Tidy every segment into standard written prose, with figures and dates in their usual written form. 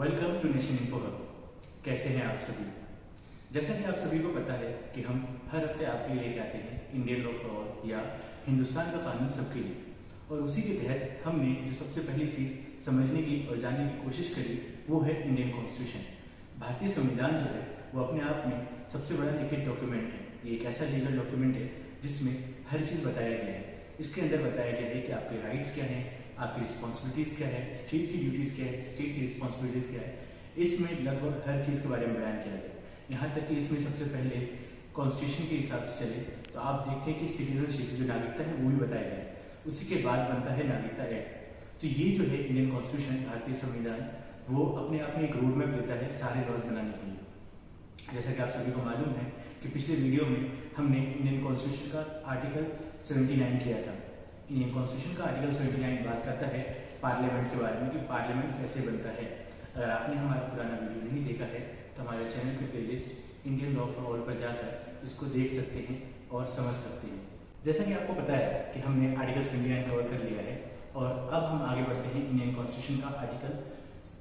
Welcome to Nation Info Hub. कैसे हैं आप सभी? जैसा कि आप सभी को पता है कि हम हर हफ्ते आपके लिए लेके आते हैं इंडियन लॉ फॉर ऑल या हिंदुस्तान का कानून सबके लिए, और उसी के तहत हमने जो सबसे पहली चीज़ समझने की और जानने की कोशिश करी वो है इंडियन कॉन्स्टिट्यूशन। भारतीय संविधान जो है वो अपने आप में सबसे बड़ा लिखित डॉक्यूमेंट है। ये एक ऐसा लीगल डॉक्यूमेंट है जिसमें हर चीज़ बताया गया है। इसके अंदर बताया गया है कि आपके राइट्स क्या हैं, आपकी रिस्पॉन्सिबिलिटीज़ क्या है, स्टेट की ड्यूटीज़ क्या है, स्टेट की रिस्पॉन्सिबिलिटीज़ क्या है। इसमें लगभग हर चीज़ के बारे में बयान किया गया। यहाँ तक कि इसमें सबसे पहले कॉन्स्टिट्यूशन के हिसाब से चले तो आप देखते हैं कि सिटीजनशिप जो नागरिकता है वो भी बताया गया है। उसी के बाद बनता है नागरिकता एक्ट। तो ये जो है इंडियन कॉन्स्टिट्यूशन, भारतीय संविधान, वो अपने आप में एक रोड मैप देता है सारे लॉज बनाने के लिए। जैसा कि आप सभी को मालूम है कि पिछले वीडियो में हमने इंडियन कॉन्स्टिट्यूशन का आर्टिकल 79 किया था। इंडियन कॉन्स्टिट्यूशन का आर्टिकल 79 बात करता है पार्लियामेंट के बारे में कि पार्लियामेंट कैसे बनता है। अगर आपने हमारा पुराना वीडियो नहीं देखा है तो हमारे चैनल की playlist Indian law for all पर जाकर इसको देख सकते हैं और समझ सकते हैं। जैसा कि आपको पता है कि हमने आर्टिकल 79 कवर कर लिया है और अब हम आगे बढ़ते हैं इंडियन कॉन्स्टिट्यूशन का आर्टिकल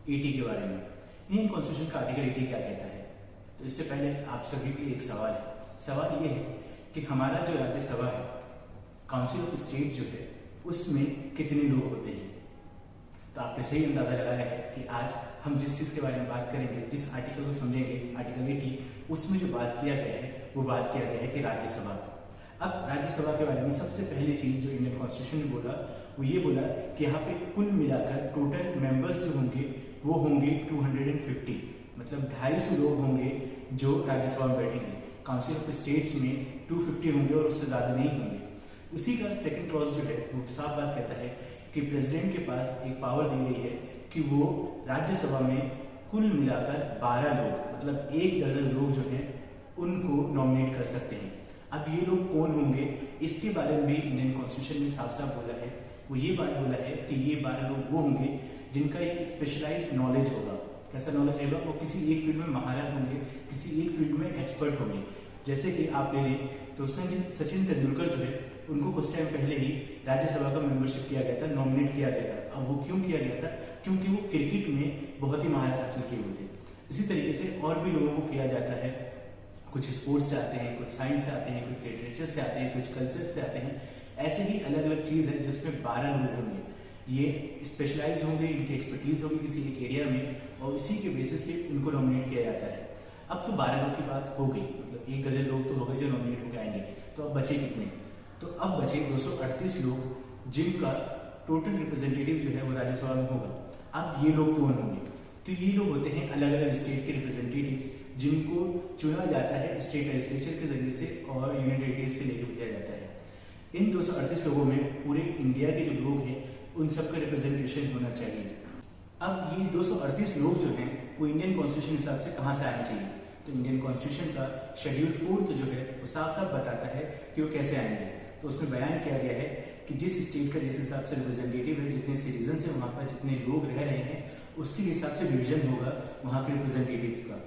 80 के बारे में। इंडियन कॉन्स्टिट्यूशन का आर्टिकल 80 क्या कहता है? तो इससे पहले आप सभी के एक सवाल है। सवाल ये है कि हमारा जो राज्यसभा है, काउंसिल ऑफ स्टेट जो है, उसमें कितने लोग होते हैं? तो आपने सही अंदाजा लगाया है कि आज हम जिस चीज़ के बारे में बात करेंगे, जिस आर्टिकल को समझेंगे, आर्टिकल 80, उसमें जो बात किया गया है वो बात किया गया है कि राज्यसभा। अब राज्यसभा के बारे में सबसे पहली चीज़ जो इंडियन कॉन्स्टिट्यूशन ने बोला वो ये बोला कि यहाँ पे कुल मिलाकर टोटल मेंबर्स जो होंगे वो होंगे 250, मतलब 250 लोग होंगे जो राज्यसभा में बैठेंगे। काउंसिल ऑफ स्टेट्स में 250 होंगे और उससे ज़्यादा नहीं होंगे। उसी का सेकंड क्लॉज जो है वो साफ बात कहता है कि प्रेसिडेंट के पास एक पावर दी गई है कि वो राज्यसभा में कुल मिलाकर 12 लोग, मतलब 1 दर्जन लोग जो हैं उनको नॉमिनेट कर सकते हैं। अब ये लोग कौन होंगे इसके बारे में भी इंडियन कॉन्स्टिट्यूशन ने साफ साफ बोला है। वो ये बात बोला है कि ये 12 लोग वो होंगे जिनका एक स्पेशलाइज्ड नॉलेज होगा। कैसा नॉलेज होगा? वो किसी एक फील्ड में महारत होंगे, किसी एक फील्ड में एक्सपर्ट होंगे। जैसे कि आप ले लें तो सचिन तेंदुलकर जो है उनको कुछ टाइम पहले ही राज्यसभा का मेंबरशिप किया गया था, नॉमिनेट किया गया था। अब वो क्यों किया गया था? क्योंकि वो क्रिकेट में बहुत ही महारत हासिल किए हुए थे। इसी तरीके से और भी लोगों को किया जाता है। कुछ स्पोर्ट्स से आते हैं, कुछ साइंस से आते हैं, कुछ लिटरेचर से आते हैं, कुछ कल्चर से आते हैं। ऐसे ही अलग अलग चीज़ है जिसमें 12 लोग होंगे। ये स्पेशलाइज होंगे, इनकी एक्सपर्टीज होगी किसी एक एरिया में, और इसी के बेसिस पे उनको नॉमिनेट किया जाता है। अब तो 12 लोग की बात हो गई, मतलब 1 दर्जन लोग तो हो गए जो नॉमिनेट होकर आएंगे। तो अब बचे कितने? तो अब बचे 238 लोग जिनका टोटल रिप्रेजेंटेटिव जो है वो राज्यसभा में होगा। अब ये लोग कौन होंगे? तो ये लोग होते हैं अलग अलग स्टेट के रिप्रेजेंटेटिव्स जिनको चुना जाता है स्टेट लेजिस्लेचर के जरिए से और यूनियन टेरिटरीज से लेकर भेजा जाता है। इन 238 लोगों में पूरे इंडिया के जो लोग हैं उन सबका रिप्रेजेंटेशन होना चाहिए। अब ये 238 लोग जो हैं वो इंडियन कॉन्स्टिट्यूशन हिसाब से कहाँ से आने चाहिए? तो इंडियन कॉन्स्टिट्यूशन का शेड्यूल 4 जो है वो साफ साफ बताता है कि वो कैसे आएंगे। तो उसमें बयान किया गया है कि जिस स्टेट का जिस हिसाब से रिप्रेजेंटेटिव है, जितने सिटीजन है वहाँ पर, जितने लोग रह रहे हैं, उसके हिसाब से डिवीजन होगा वहाँ के रिप्रेजेंटेटिव का।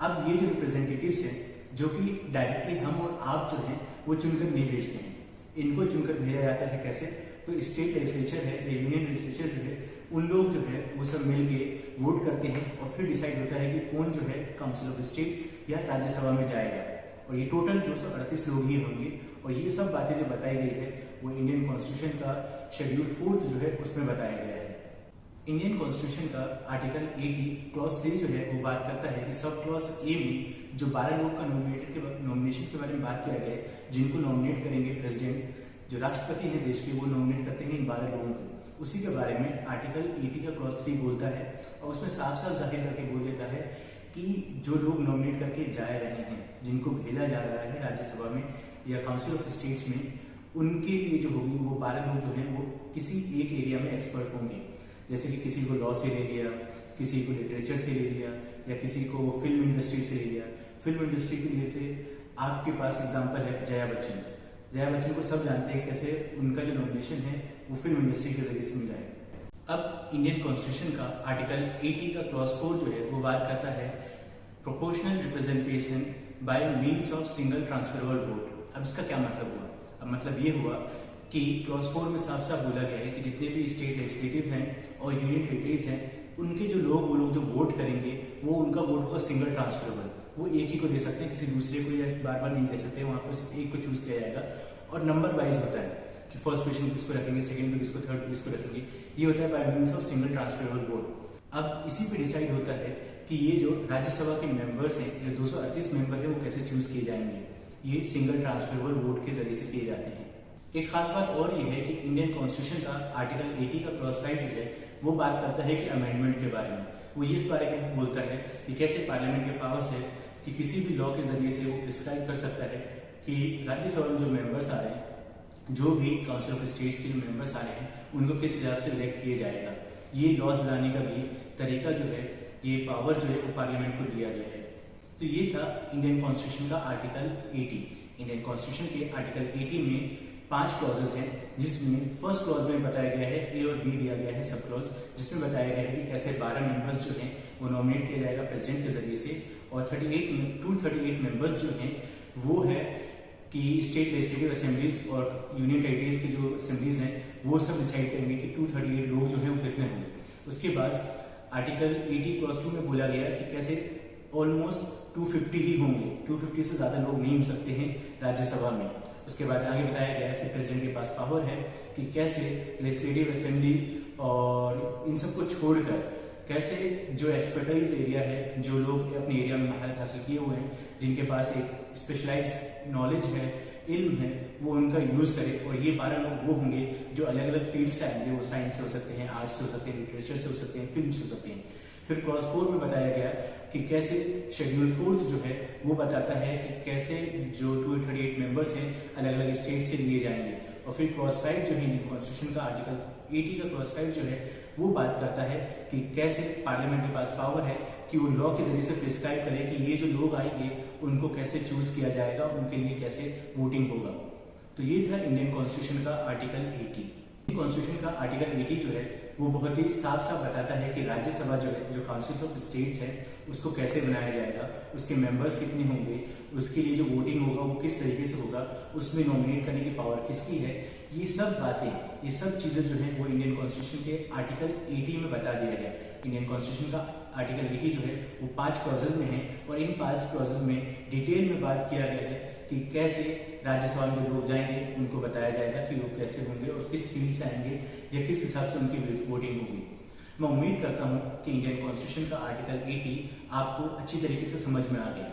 अब ये जो रिप्रेजेंटेटिव्स हैं जो कि डायरेक्टली हम और आप जो हैं वो चुनकर नहीं भेजते हैं, इनको चुनकर भेजा जाता है। कैसे? तो स्टेट लेजिस्लेचर है या यूनियन लेजिस्लेचर जो है उन लोग जो है वो सब मिल के वोट करते हैं और फिर डिसाइड होता है कि कौन जो है काउंसिल ऑफ स्टेट या राज्यसभा में जाएगा। और ये टोटल 238 लोग ही होंगे। और ये सब बातें जो बताई गई है वो इंडियन कॉन्स्टिट्यूशन का शेड्यूल 4 जो है उसमें बताया गया है। इंडियन कॉन्स्टिट्यूशन का आर्टिकल 80 क्लॉज 3 जो है वो बात करता है कि सब क्लॉज ए में जो 12 लोग का नॉमिनेशन के बारे में बात किया गया है, जिनको नॉमिनेट करेंगे प्रेसिडेंट, जो राष्ट्रपति हैं देश के, वो नॉमिनेट करते हैं इन 12 लोगों को। उसी के बारे में आर्टिकल 80 का क्लॉज 3 बोलता है और उसमें साफ साफ जाहिर करके बोल देता है कि जो लोग नॉमिनेट करके जा रहे हैं, जिनको भेजा जा रहा है राज्यसभा में या काउंसिल ऑफ स्टेट्स में, उनके लिए जो होगी वो 12 लोग जो हैं वो किसी एक एरिया में एक्सपर्ट होंगे। जैसे कि किसी को लॉ से ले लिया, किसी को लिटरेचर से ले लिया, या किसी को फिल्म इंडस्ट्री से ले लिया। फिल्म इंडस्ट्री के लिए आपके पास एग्जाम्पल है जया बच्चन। जया बच्चन को सब जानते हैं कैसे उनका जो नॉमिनेशन है वो फिल्म इंडस्ट्री के जरिए से मिला है। अब इंडियन कॉन्स्टिट्यूशन का आर्टिकल 80 का क्लॉज 4 जो है वो बात करता है proportional representation bye means of single transferable vote. अब इसका क्या मतलब हुआ? अब मतलब ये हुआ कि क्लॉज 4 में साफ साफ बोला गया है कि जितने भी स्टेट लेजिस्लेटिव हैं और यूनियन टेरिटरीज हैं उनके जो लोग, वो लोग जो वोट करेंगे, वो उनका वोट होगा सिंगल ट्रांसफरेबल। वो एक ही को दे सकते हैं, किसी दूसरे को या बार बार नहीं दे सकते। वहाँ पर सिर्फ एक को चूज किया जाएगा और नंबर वाइज होता है कि फर्स्ट पोजीशन किसको रखेंगे, सेकंड पे किसको, थर्ड पे किसको रखेंगे। ये होता है by means of single transferable vote. अब इसी पे डिसाइड होता है कि ये जो राज्यसभा के मेंबर्स हैं, जो 238 मेंबर हैं, वो कैसे चूज किए जाएंगे। ये सिंगल ट्रांसफरेबल वोट के जरिए से किए जाते हैं। एक खास बात और ये है कि इंडियन कॉन्स्टिट्यूशन का आर्टिकल 80 का क्लॉज 5 जो है वो बात करता है कि अमेंडमेंट के बारे में। वो इस बारे में बोलता है कि कैसे पार्लियामेंट के पावर्स है कि किसी भी लॉ के जरिए से वो प्रिस्क्राइब कर सकता है कि राज्यसभा में जो मेंबर्स आ रहे हैं, जो भी काउंसिल ऑफ स्टेट्स के जो मेंबर्स आ रहे हैं, उनको किस हिसाब से इलेक्ट किया जाएगा। ये लॉज बनाने का भी तरीका जो है, ये पावर जो है वो पार्लियामेंट को दिया गया है। तो ये था इंडियन कॉन्स्टिट्यूशन का आर्टिकल 80। इंडियन कॉन्स्टिट्यूशन के आर्टिकल 80 में 5 क्लॉजेज हैं, जिसमें फर्स्ट क्लॉज में बताया गया है, ए और बी दिया गया है सब क्लॉज, जिसमें बताया गया है कि कैसे 12 मेंबर्स जो हैं वो नॉमिनेट किया जाएगा प्रेसिडेंट के जरिए से। और 238 मेंबर्स जो हैं वो है कि स्टेट लेजिस्लेटिव असेंबलीज और यूनियन टेरिटरीज की जो असेंबलीज हैं वो सब डिसाइड करेंगे कि 238 लोग जो हैं वो कितने होंगे। उसके बाद आर्टिकल 80 क्लॉज 2 में बोला गया कि कैसे ऑलमोस्ट 250 ही होंगे, 250 से ज्यादा लोग नहीं हो सकते हैं राज्यसभा में। उसके बाद आगे बताया गया कि प्रेसिडेंट के पास पावर है कि कैसे लेजिस्लेटिव असेंबली और इन सबको छोड़कर कैसे जो एक्सपर्टाइज एरिया है, जो लोग अपने एरिया में महारत हासिल किए हुए हैं, जिनके पास एक स्पेशलाइज नॉलेज है, इल्म है, वो उनका यूज करे। और ये 12 लोग वो होंगे जो अलग अलग फील्ड से आएंगे। वो साइंस से हो सकते हैं, आर्ट्स से हो सकते हैं, लिटरेचर से हो सकते हैं, फिल्म से हो सकते हैं। फिर क्लॉज 4 में बताया गया कि कैसे शेड्यूल 4 जो है वो बताता है कि कैसे जो 238 मेंबर्स हैं अलग अलग स्टेट से लिए जाएंगे। और फिर क्लॉज 5 जो है इंडियन कॉन्स्टिट्यूशन का आर्टिकल 80 का क्लॉज 5 जो है वो बात करता है कि कैसे पार्लियामेंट के पास पावर है कि वो लॉ के जरिए से प्रिस्क्राइब करे कि ये जो लोग आएंगे उनको कैसे चूज किया जाएगा, उनके लिए कैसे वोटिंग होगा। तो ये था इंडियन कॉन्स्टिट्यूशन का आर्टिकल 80। कॉन्स्टिट्यूशन का आर्टिकल 80 जो है वो बहुत ही साफ साफ बताता है कि राज्यसभा जो है, जो काउंसिल ऑफ स्टेट्स है, उसको कैसे बनाया जाएगा, उसके मेंबर्स कितने होंगे, उसके लिए जो वोटिंग होगा वो किस तरीके से होगा, उसमें नॉमिनेट करने की पावर किसकी है। ये सब बातें, ये सब चीजें जो है वो इंडियन कॉन्स्टिट्यूशन के आर्टिकल 80 में बता दिया गया। इंडियन कॉन्स्टिट्यूशन का आर्टिकल 80 जो है वो 5 क्लॉजेज में है और इन 5 क्लॉजेज में डिटेल में बात किया गया है कि कैसे राज्यसभा में लोग जाएंगे, उनको बताया जाएगा कि वो कैसे होंगे और किस फील्ड से आएंगे या किस हिसाब से उनकी वोटिंग होगी। मैं उम्मीद करता हूँ कि इंडियन कॉन्स्टिट्यूशन का आर्टिकल 80 आपको अच्छी तरीके से समझ में आ गया।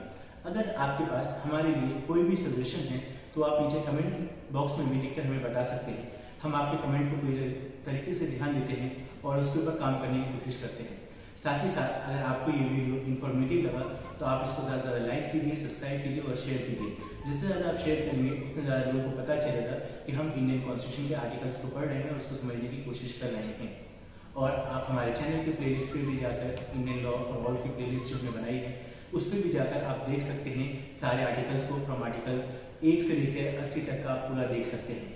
अगर आपके पास हमारे लिए कोई भी सजेशन है तो आप नीचे कमेंट बॉक्स में भी लिखकर हमें बता सकते हैं। हम आपके कमेंट को पूरी तरीके से ध्यान देते हैं और उसके ऊपर काम करने की कोशिश करते हैं। साथ ही साथ अगर आपको ये वीडियो इन्फॉर्मेटिव लगा तो आप इसको ज़्यादा से ज़्यादा लाइक कीजिए, सब्सक्राइब कीजिए और शेयर कीजिए। जितने ज़्यादा आप शेयर करेंगे उतने ज़्यादा लोगों को पता चलेगा कि हम इंडियन कॉन्स्टिट्यूशन के आर्टिकल्स को पढ़ रहे हैं और उसको समझने की कोशिश कर रहे हैं। और आप हमारे चैनल के प्लेलिस्ट पे भी जाकर इंडियन लॉ फॉर ऑल की प्लेलिस्ट जो हमने बनाई है उस पर भी जाकर आप देख सकते हैं। सारे आर्टिकल्स को फ्रॉम आर्टिकल 1 से लेकर 80 तक का आप पूरा देख सकते हैं।